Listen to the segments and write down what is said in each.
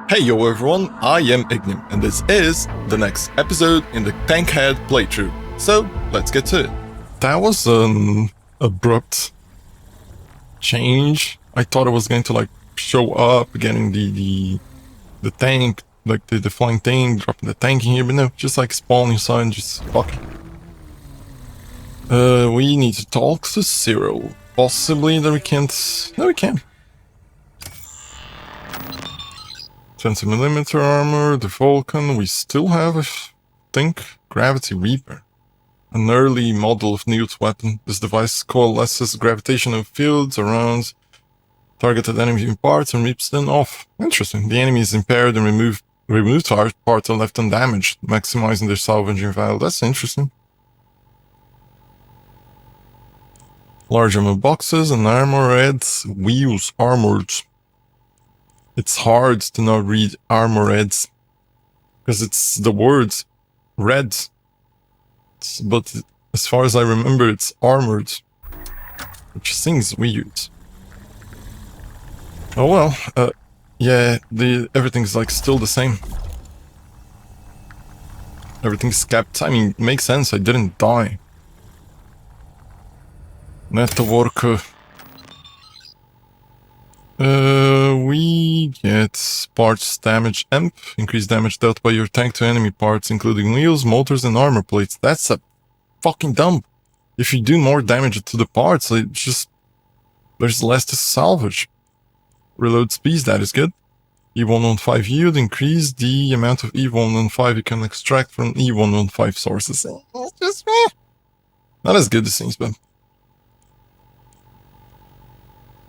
Hey yo everyone, I am Ignim, and this is the next episode in the TankHead playthrough. So, let's get to it. That was an abrupt change. I thought it was going to like show up, getting the tank, like the flying thing, dropping the tank in here, but no, just like spawning inside and just fuck it. We need to talk to Zero. Possibly that we can't... No, we can. 20mm armor, the Vulcan, we still have, I think, Gravity Reaper. An early model of Newt's weapon. This device coalesces gravitational fields around targeted enemy parts and rips them off. Interesting. The enemy is impaired and removed parts are left undamaged, maximizing their salvaging value. That's interesting. Large ammo boxes and armored wheels. Armored. It's hard to not read armored because it's the word red, but as far as I remember, it's armored, which seems weird. Oh well, yeah, everything's like still the same. Everything's kept. I mean, it makes sense. I didn't die. Network. We get parts damage amp, increased damage dealt by your tank to enemy parts, including wheels, motors, and armor plates. That's a fucking dump. If you do more damage to the parts, it's just... there's less to salvage. Reload speed, that is good. E115 yield, increase the amount of E115 you can extract from E115 sources. It's just not as good as things, but...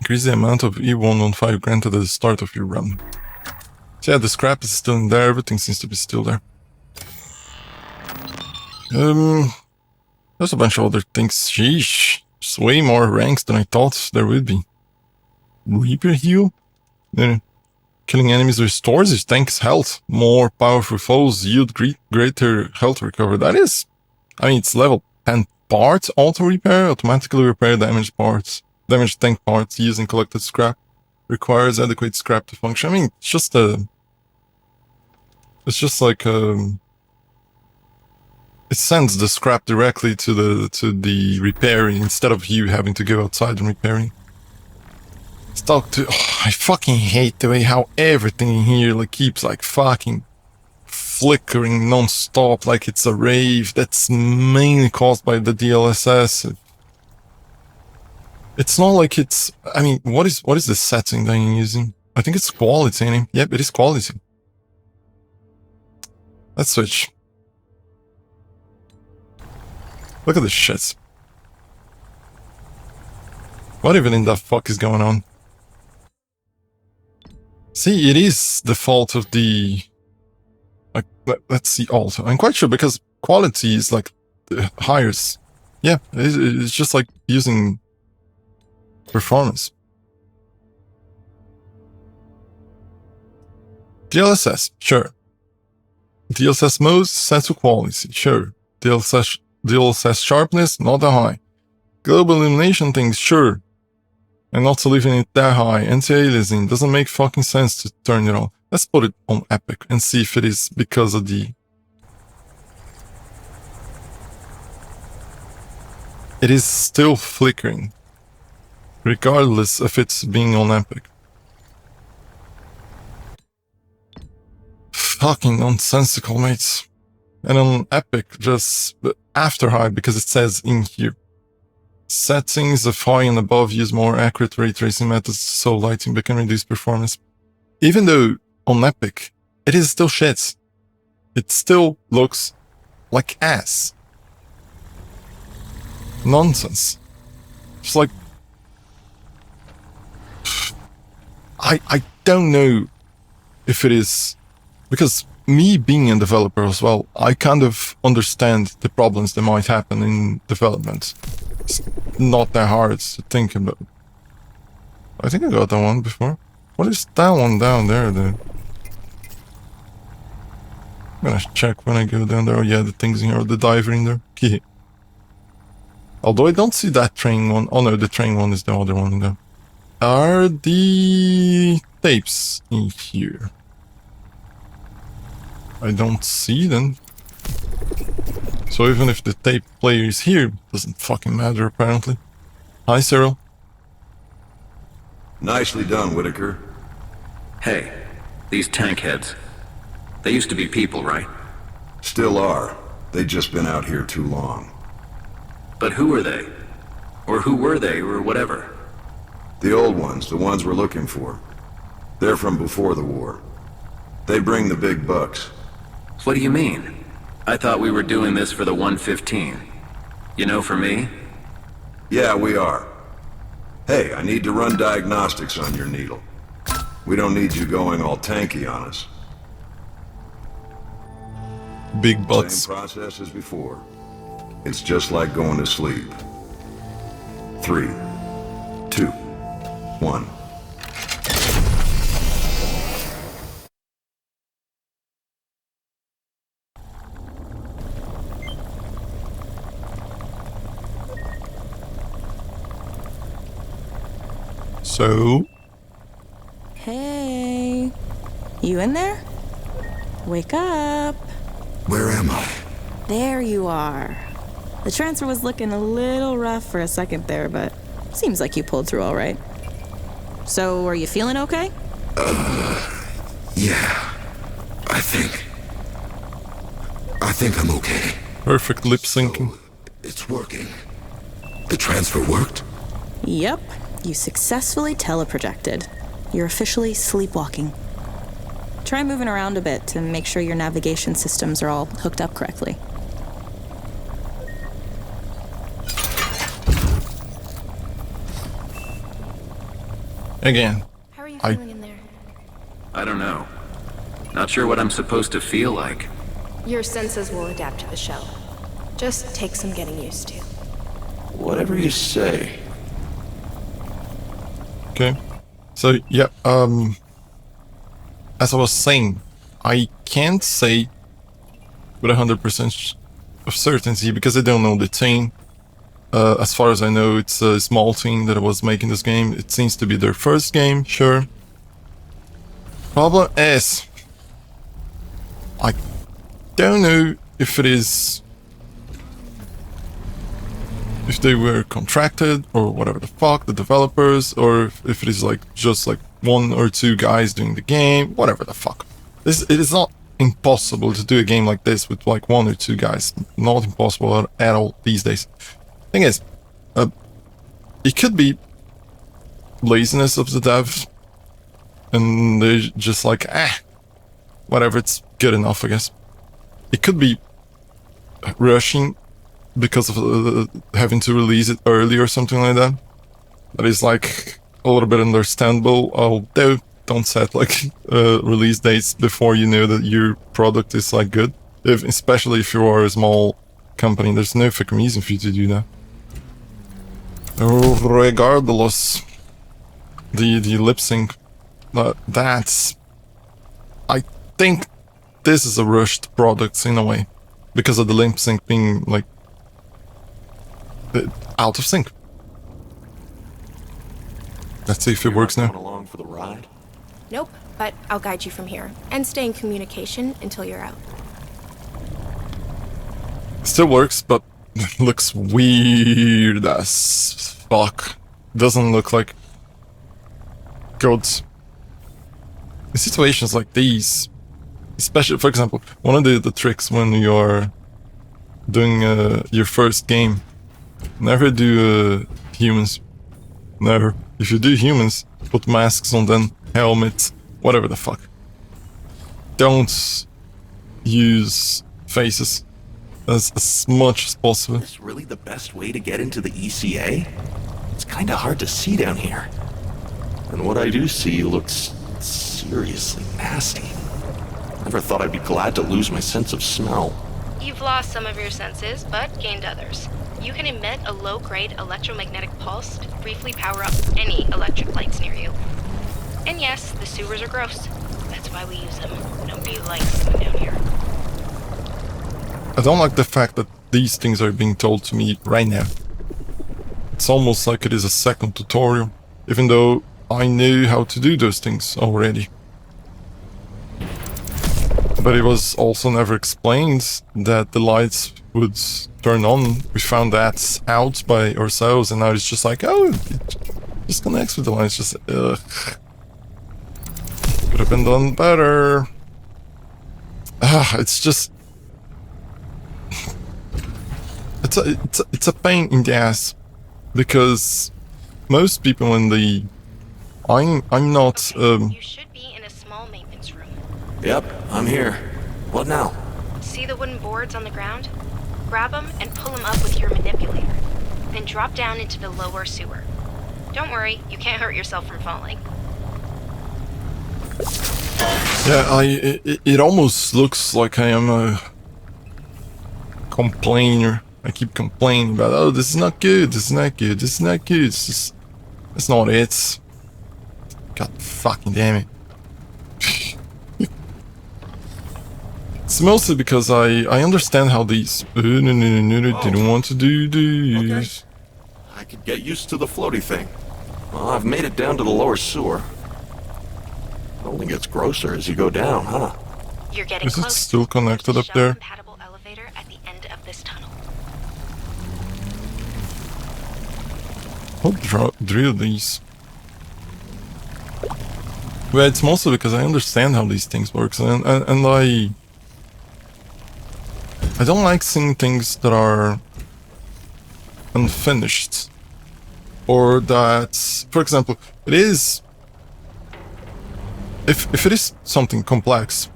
increase the amount of E115 granted at the start of your run. So yeah, the scrap is still in there, everything seems to be still there. There's a bunch of other things. Sheesh. There's way more ranks than I thought there would be. Reaper heal? Killing enemies restores your tank's health. More powerful foes yield greater health recovery. That is... I mean, it's level 10 parts auto repair, automatically repair damaged parts. Damaged tank parts using collected scrap. Requires adequate scrap to function. I mean, it's just a... it's just like it sends the scrap directly to the repairing instead of you having to go outside and repairing. I fucking hate the way how everything in here like keeps like fucking flickering non-stop like it's a rave. That's mainly caused by the DLSS. It's not like it's... I mean, what is the setting that you're using? I think it's quality. Yep, it is quality. Let's switch. Look at this shit. What even in the fuck is going on? See, it is the fault of the... like, let's see also. I'm quite sure because quality is like the highest. Yeah, it's just like using... performance. DLSS, sure. DLSS mode set to quality, sure. DLSS sharpness, not that high. Global illumination things, sure. And not to leaving it that high. Anti-aliasing doesn't make fucking sense to turn it on. Let's put it on epic and see if it is because of the... it is still flickering. Regardless of it's being on epic. Fucking nonsensical, mates. And on epic, just after high, because it says in here. Settings of high and above use more accurate ray tracing methods so lighting but can reduce performance. Even though on epic, it is still shit. It still looks like ass. Nonsense. Just like... I don't know if it is, because me being a developer as well, I kind of understand the problems that might happen in development. It's not that hard to think about. I think I got that one before. What is that one down there then? I'm gonna check when I go down there. Oh yeah, the things in here, the diver in there. Yeah. Although I don't see that train one. Oh no, the train one is the other one though. Are the tapes in here? I don't see them. So even if the tape player is here, doesn't fucking matter apparently. Hi, Cyril. Nicely done, Whitaker. Hey, these TankHeads. They used to be people, right? Still are. They've just been out here too long. But who are they? Or who were they, or whatever? The old ones, the ones we're looking for. They're from before the war. They bring the big bucks. What do you mean? I thought we were doing this for the 115. You know, for me? Yeah, we are. Hey, I need to run diagnostics on your needle. We don't need you going all tanky on us. Big butts. Same process as before. It's just like going to sleep. 3, 2, 1. So? Hey, you in there? Wake up. Where am I? There you are. The transfer was looking a little rough for a second there, but seems like you pulled through all right. So, are you feeling okay? Yeah. I think I'm okay. Perfect lip syncing. So, it's working. The transfer worked? Yep, you successfully teleprojected. You're officially sleepwalking. Try moving around a bit to make sure your navigation systems are all hooked up correctly. Again. How are you feeling in there? I don't know. Not sure what I'm supposed to feel like. Your senses will adapt to the shell. Just take some getting used to. Whatever you say. Okay. So, yeah, as I was saying, I can't say with 100% of certainty because I don't know the team. As far as I know, it's a small team that was making this game. It seems to be their first game, sure. Problem is, I don't know if it is... if they were contracted or whatever the fuck, the developers, or if it is like just like 1 or 2 guys doing the game, whatever the fuck. It is not impossible to do a game like this with like 1 or 2 guys. Not impossible at all these days. Thing is, it could be laziness of the devs, and they're just like, whatever, it's good enough, I guess. It could be rushing because of having to release it early or something like that. That is like a little bit understandable, although don't set like release dates before you know that your product is like good. Especially if you are a small company, there's no fucking reason for you to do that. Regardless, the lip sync, that's... I think this is a rushed product in a way, because of the lip sync being like out of sync. Let's see if it works now. Along for the ride? Nope, but I'll guide you from here. And stay in communication until you're out. Still works, but looks weird as fuck. Doesn't look like good. In situations like these, especially, for example, one of the tricks when you're doing your first game, never do humans. Never. If you do humans, put masks on them, helmets, whatever the fuck. Don't use faces as much as possible. Is this really the best way to get into the ECA? It's kinda hard to see down here. And what I do see looks seriously nasty. Never thought I'd be glad to lose my sense of smell. You've lost some of your senses, but gained others. You can emit a low-grade electromagnetic pulse to briefly power up any electric lights near you. And yes, the sewers are gross. That's why we use them. Nobody likes them down here. I don't like the fact that these things are being told to me right now. It's almost like it is a second tutorial, even though I know how to do those things already. But it was also never explained that the lights would turn on. We found that out by ourselves, and now it's just like, oh, it just connects with the lights. Just, ugh. Could have been done better. It's just... it's a pain in the ass. Because most people when they... I'm not... You should be in a small maintenance room. Yep, I'm here. What now? See the wooden boards on the ground? Grab them and pull them up with your manipulator. Then drop down into the lower sewer. Don't worry, you can't hurt yourself from falling. Yeah, it almost looks like I am a complainer. I keep complaining about, oh, this is not good, this is not good, this is not good. It's just, that's not it. God fucking damn it. It's mostly because I understand how these... no, didn't want to do this. Okay. I could get used to the floaty thing. Well, I've made it down to the lower sewer. It only gets grosser as you go down, huh? You're getting Is it close. still connected up there? Compatible elevator at the end of this tunnel. I'll drill these. Well, it's mostly because I understand how these things work, and I don't like seeing things that are unfinished. Or that, for example, it is... If it is something complex,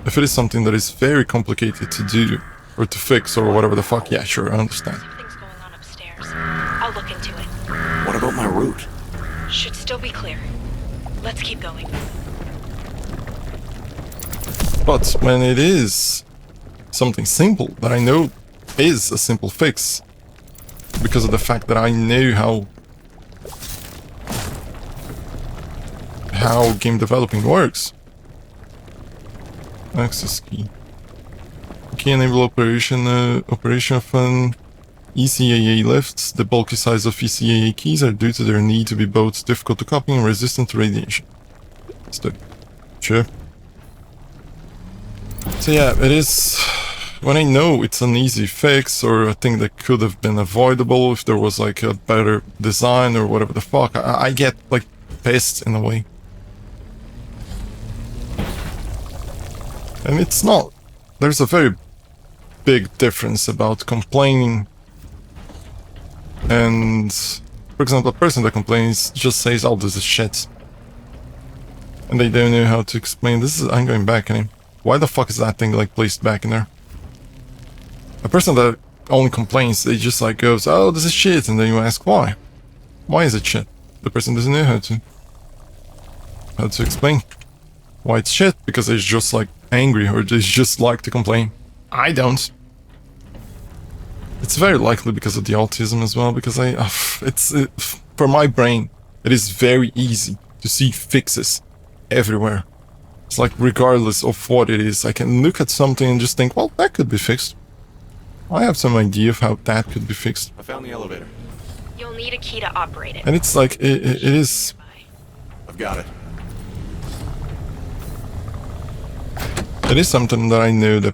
if it is something that is very complicated to do, or to fix, or whatever the fuck, yeah, sure, I understand. Something's going on upstairs. I'll look into it. What about my route? Should still be clear. Let's keep going. But when it is something simple, that I know is a simple fix, because of the fact that I know how game developing works. Access key. Key enable operation of an ECAA lifts. The bulky size of ECAA keys are due to their need to be both difficult to copy and resistant to radiation. Sure. So yeah, it is... When I know it's an easy fix or a thing that could have been avoidable if there was like a better design or whatever the fuck, I get like pissed in a way. And it's not... There's a very big difference about complaining and... For example, a person that complains just says, oh, this is shit. And they don't know how to explain, this is... I'm going back in. Why the fuck is that thing like placed back in there? A person that only complains, they just like goes, oh, this is shit, and then you ask why. Why is it shit? The person doesn't know how to explain why it's shit, because they're just like angry or they just like to complain. I don't. It's very likely because of the autism as well, because for my brain, it is very easy to see fixes everywhere. It's like regardless of what it is, I can look at something and just think, well, that could be fixed. I have some idea of how that could be fixed. I found the elevator. You'll need a key to operate it. And it's like, it is... I've got it. It is something that I know that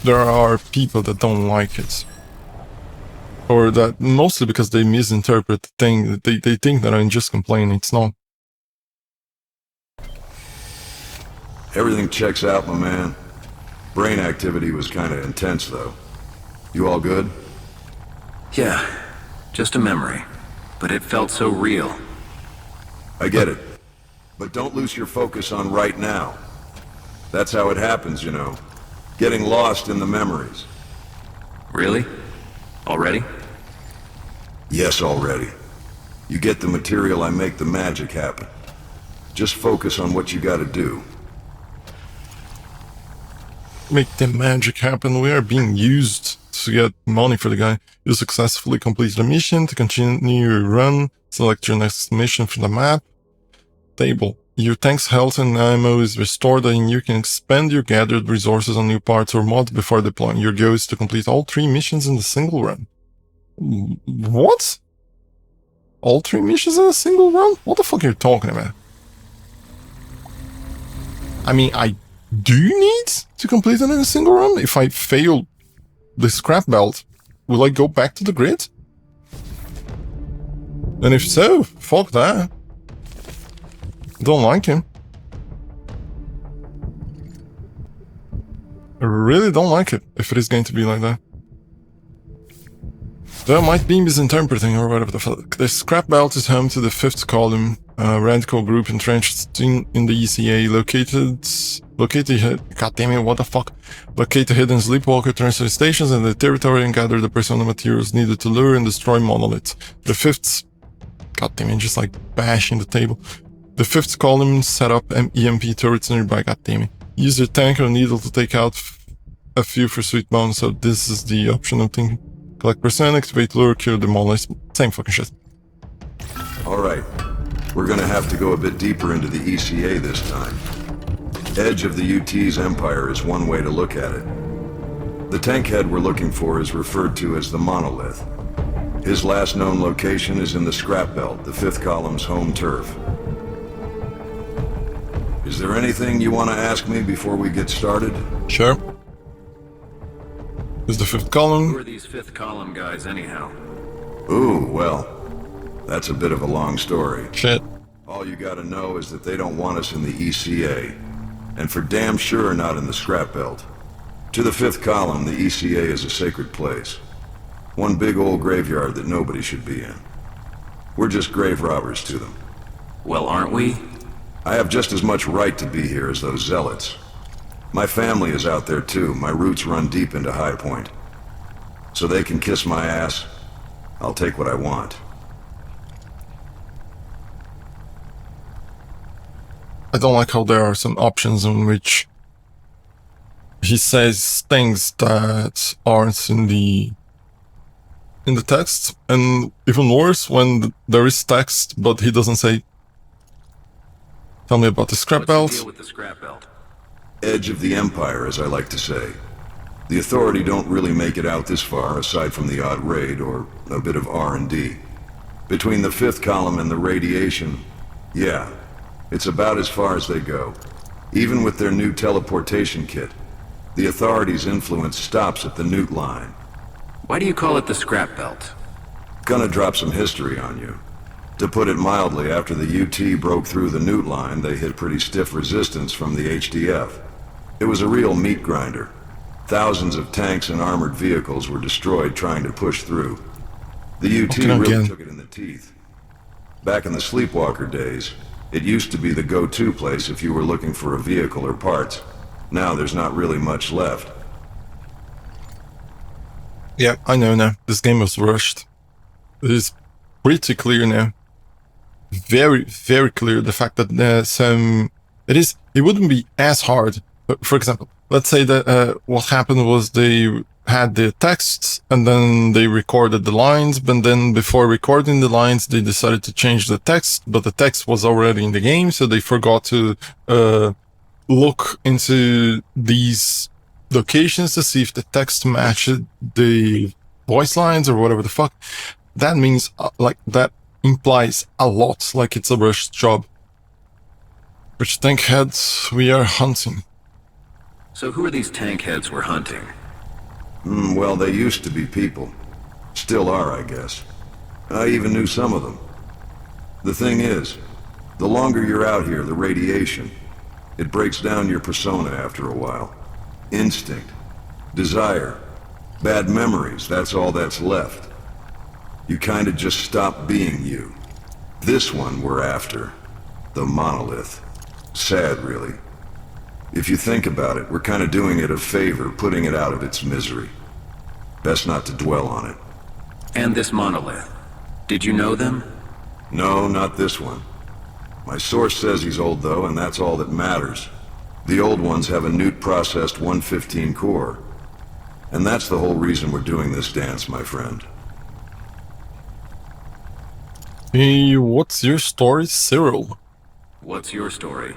there are people that don't like it. Or that, mostly because they misinterpret the thing, they think that I'm just complaining, it's not. Everything checks out, my man. Brain activity was kind of intense, though. You all good? Yeah, just a memory. But it felt so real. I get it. But don't lose your focus on right now. That's how it happens, you know. Getting lost in the memories. Really? Already? Yes, already. You get the material, I make the magic happen. Just focus on what you gotta do. Make the magic happen. We are being used to get money for the guy. You successfully completed a mission. To continue your run, select your next mission from the map. Table. Your tank's health and ammo is restored and you can expend your gathered resources on new parts or mods before deploying. Your goal is to complete all 3 missions in a single run. What? All 3 missions in a single run? What the fuck are you talking about? I mean, I Do you need to complete it in a single run? If I fail the scrap belt, will I go back to the grid? And if so, fuck that. Don't like him. I really don't like it if it is going to be like that. Though I might be misinterpreting or whatever the fuck. The scrap belt is home to the 5th column, a radical group entrenched in the ECA, located, god damn it, what the fuck? Locate the hidden sleepwalker transfer stations and the territory and gather the personnel materials needed to lure and destroy Monolith. The 5th, god damn it, just like bashing the table. The 5th column set up EMP turrets nearby, god damn it. Use your tank or needle to take out a few for sweet bones, so this is the option I'm thinking. Collect percent, activate lure, kill, demolish, same fucking shit. Alright, we're gonna have to go a bit deeper into the ECA this time. Edge of the UT's empire is one way to look at it. The TankHead we're looking for is referred to as the Monolith. His last known location is in the scrap belt, the 5th column's home turf. Is there anything you want to ask me before we get started? Sure. Is the 5th column? Who are these 5th column guys anyhow? Ooh, well, that's a bit of a long story. Shit. All you gotta know is that they don't want us in the ECA, and for damn sure not in the scrap belt. To the 5th column, the ECA is a sacred place. One big old graveyard that nobody should be in. We're just grave robbers to them. Well, aren't we? I have just as much right to be here as those zealots. My family is out there too. My roots run deep into Highpoint. So they can kiss my ass. I'll take what I want. I don't like how there are some options in which he says things that aren't in the text, and even worse when there is text but he doesn't say. Tell me about the scrap belt. What's the deal with the scrap belt? Edge of the empire, as I like to say. The Authority don't really make it out this far, aside from the odd raid or a bit of R&D. Between the 5th column and the radiation, yeah, it's about as far as they go. Even with their new teleportation kit, the Authority's influence stops at the Newt line. Why do you call it the scrap belt? Gonna drop some history on you. To put it mildly, after the UT broke through the Newt line, they hit pretty stiff resistance from the HDF. It was a real meat grinder. Thousands of tanks and armored vehicles were destroyed trying to push through. The UT really took it in the teeth. Back in the Sleepwalker days, it used to be the go-to place if you were looking for a vehicle or parts. Now there's not really much left. Yeah, I know now. This game was rushed. It is pretty clear now. Very, very clear the fact that it wouldn't be as hard. But for example, let's say that what happened was they had the texts and then they recorded the lines, but then before recording the lines, they decided to change the text, but the text was already in the game, so they forgot to look into these locations to see if the text matched the voice lines or whatever the fuck. That means, that implies a lot, like it's a rushed job. Which TankHeads we are hunting. So who are these TankHeads we're hunting? Well, they used to be people. Still are, I guess. I even knew some of them. The thing is, the longer you're out here, the radiation, it breaks down your persona after a while. Instinct, desire, bad memories, that's all that's left. You kinda just stop being you. This one we're after. The Monolith. Sad, really. If you think about it, we're kinda doing it a favor, putting it out of its misery. Best not to dwell on it. And this Monolith. Did you know them? No, not this one. My source says he's old though, and that's all that matters. The old ones have a Newt-processed 115 core. And that's the whole reason we're doing this dance, my friend. Hey, what's your story, Cyril? What's your story?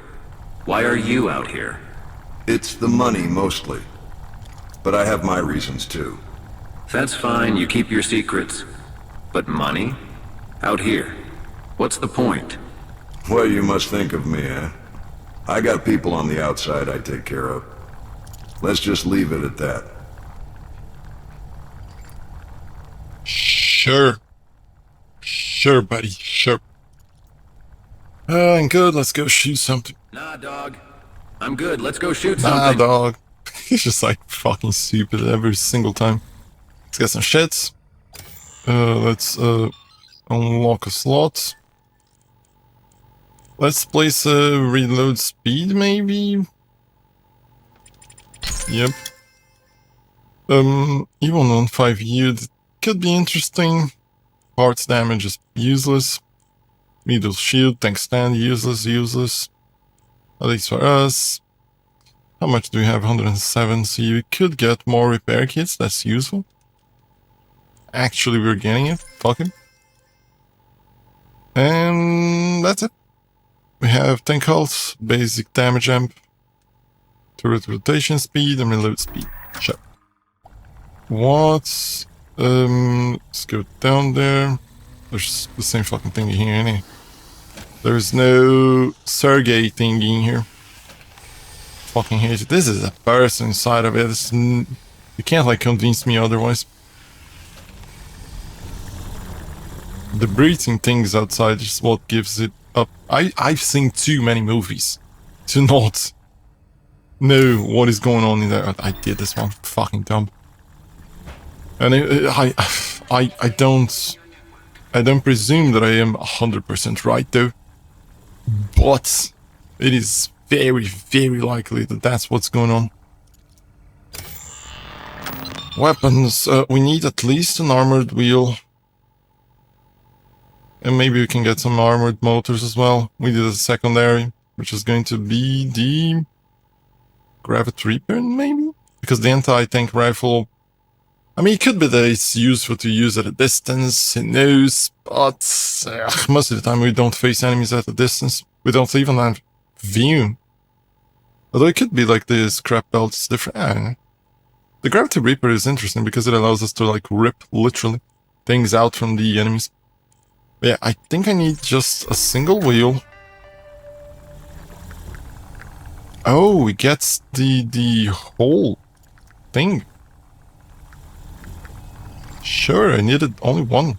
Why are you out here? It's the money, mostly. But I have my reasons, too. That's fine, you keep your secrets. But money? Out here? What's the point? Well, you must think of me, eh? I got people on the outside I take care of. Let's just leave it at that. Sure. Sure, buddy, sure. I'm good, let's go shoot something. Nah, dog. I'm good. Let's go shoot Nah, something. dog. He's just like fucking stupid every single time. Let's get some shits. Let's unlock a slot. Let's place a reload speed, maybe? Yep. Even on 5 years could be interesting. Parts damage is useless. Middle shield, tank stand, useless. At least for us. How much do we have? 107, so you could get more repair kits, that's useful. Actually, we're getting it. Fuck it. And that's it. We have tank health, basic damage amp, turret rotation speed, and reload speed. Sure. What? Let's go down there. There's the same fucking thing here, ain't it? There's no Sergey thing in here. Fucking hate it. This is a person inside of it. You can't like convince me otherwise. The breathing things outside is what gives it up. I've seen too many movies to not know what is going on in there. I did this one. Fucking dumb. And I don't presume that I am 100% right though. But it is very, very likely that that's what's going on. Weapons. We need at least an armored wheel. And maybe we can get some armored motors as well. We did a secondary, which is going to be the Gravity Reaper, maybe? Because the anti-tank rifle... I mean, it could be that it's useful to use at a distance, who knows, but most of the time we don't face enemies at a distance. We don't even have view. Although it could be like the scrap belt is different. I don't know. The Gravity Reaper is interesting because it allows us to like rip, literally, things out from the enemies. But yeah, I think I need just a single wheel. Oh, it gets the whole thing. Sure, I needed only one.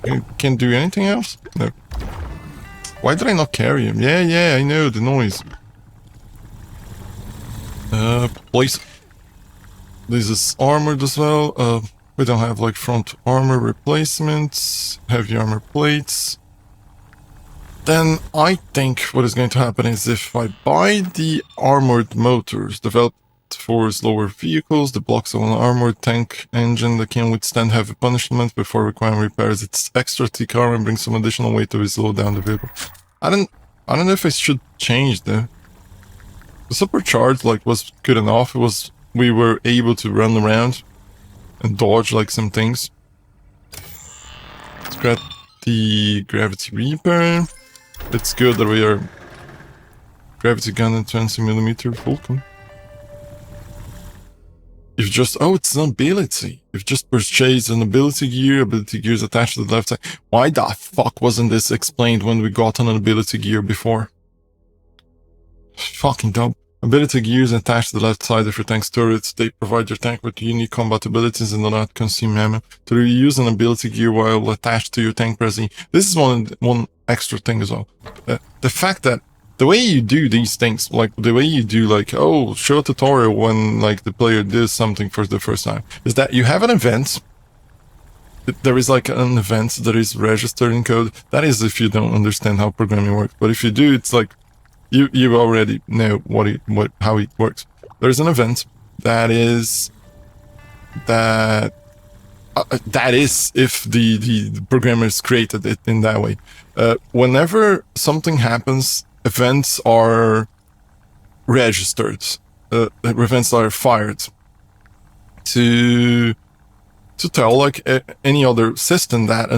You can't do anything else? No. Why did I not carry him? Yeah, I know, the noise. Place. This is armored as well. We don't have like front armor replacements, heavy armor plates. Then I think what is going to happen is if I buy the armored motors developed for slower vehicles, the blocks of an armored tank engine that can withstand heavy punishment before requiring repairs, it's extra thick armor and brings some additional weight to slow down the vehicle. I don't know if I should change though. The supercharged like was good enough. We were able to run around and dodge like some things. Let's grab the Gravity Reaper. It's good that we are gravity gun and 20mm Vulcan. You've just, oh, it's an ability. You've just purchased an ability gear. Ability gear is attached to the left side. Why the fuck wasn't this explained when we got an ability gear before? Fucking dumb. Ability gears attached to the left side of your tank's turrets. They provide your tank with unique combat abilities and do not consume ammo. To reuse an ability gear while attached to your tank presently. This is one extra thing as well. The fact that the way you do these things, like the way you do like, oh, show a tutorial when like the player does something for the first time, is that you have an event. There is like an event that is registered in code. That is if you don't understand how programming works. But if you do, it's like, you already know how it works. There's an event that is if the programmers created it in that way. Whenever something happens, events are registered. Events are fired to tell like any other system that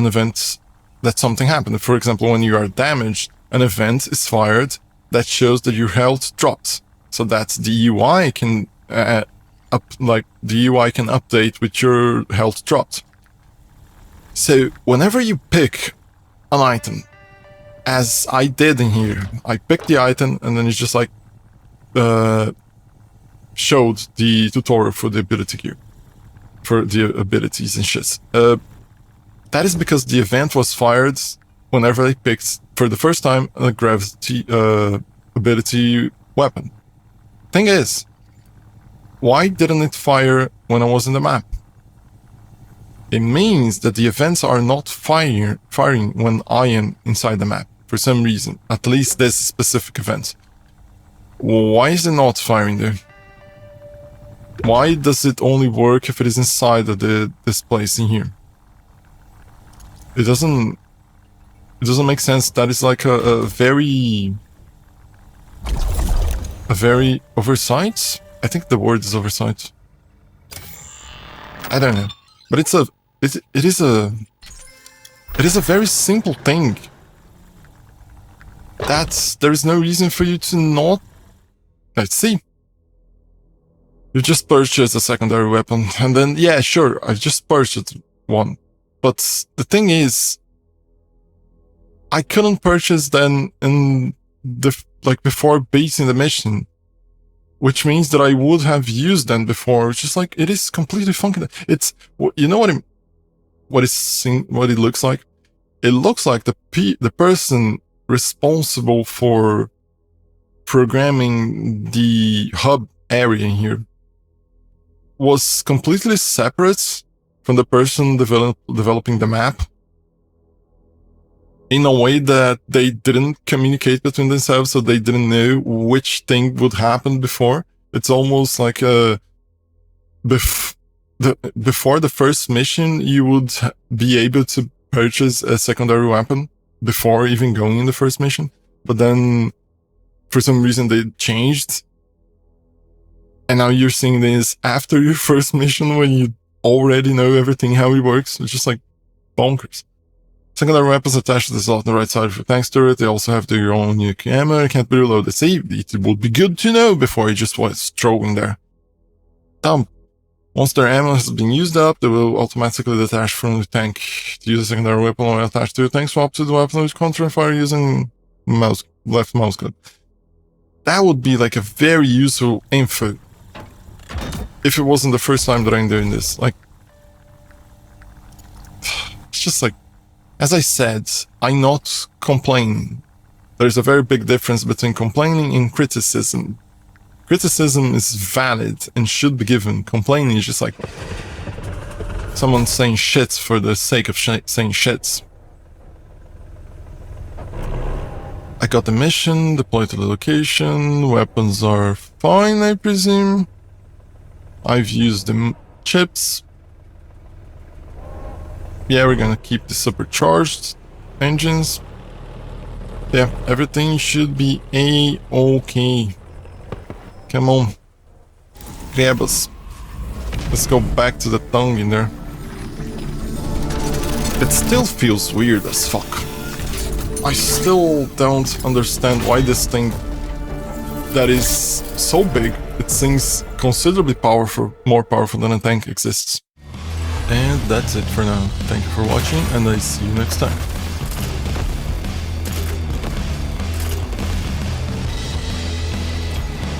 that something happened. For example, when you are damaged, an event is fired that shows that your health drops, so that the UI can update with your health dropped. So whenever you pick an item as I did in here. I picked the item and then it's just like showed the tutorial for the ability gear, for the abilities and shit. That is because the event was fired whenever I picked for the first time a gravity ability weapon. Thing is, why didn't it fire when I was in the map? It means that the events are not firing when I am inside the map for some reason, at least this specific event. Why is it not firing there? Why does it only work if it is inside of this place in here? It doesn't make sense. That is like a very oversight. I think the word is oversight. I don't know, but it is a very simple thing. There is no reason for you to not. Let's see. You just purchased a secondary weapon, and then yeah, sure, I just purchased one. But the thing is, I couldn't purchase them in before beating the mission, which means that I would have used them before. It's just like it is completely funky. It's, you know what it looks like. It looks like the person responsible for programming the hub area in here was completely separate from the person developing the map, in a way that they didn't communicate between themselves, so they didn't know which thing would happen before. It's almost like before the first mission, you would be able to purchase a secondary weapon before even going in the first mission, but then for some reason they changed. And now you're seeing this after your first mission when you already know everything, how it works. It's just like bonkers. Secondary weapons attached to the slot on the right side of your tank turret. They also have their own unique ammo. It can't be reloaded. See, it would be good to know before you just was throwing there. Once their ammo has been used up, they will automatically detach from the tank. To use a secondary weapon or attached to your tank, swap to the weapon with counter and fire using left mouse click. That would be like a very useful info. If it wasn't the first time that I'm doing this, like, it's just like, as I said, I'm not complaining. There's a very big difference between complaining and criticism. Criticism is valid and should be given. Complaining is just like someone saying shit for the sake of saying shit. I got the mission, deployed to the location, weapons are fine, I presume. I've used the chips. Yeah, we're gonna keep the supercharged engines. Yeah, everything should be A-okay. Come on. Grab us. Let's go back to the tongue in there. It still feels weird as fuck. I still don't understand why this thing that is so big, it seems considerably more powerful than a tank exists. And that's it for now. Thank you for watching, and I see you next time.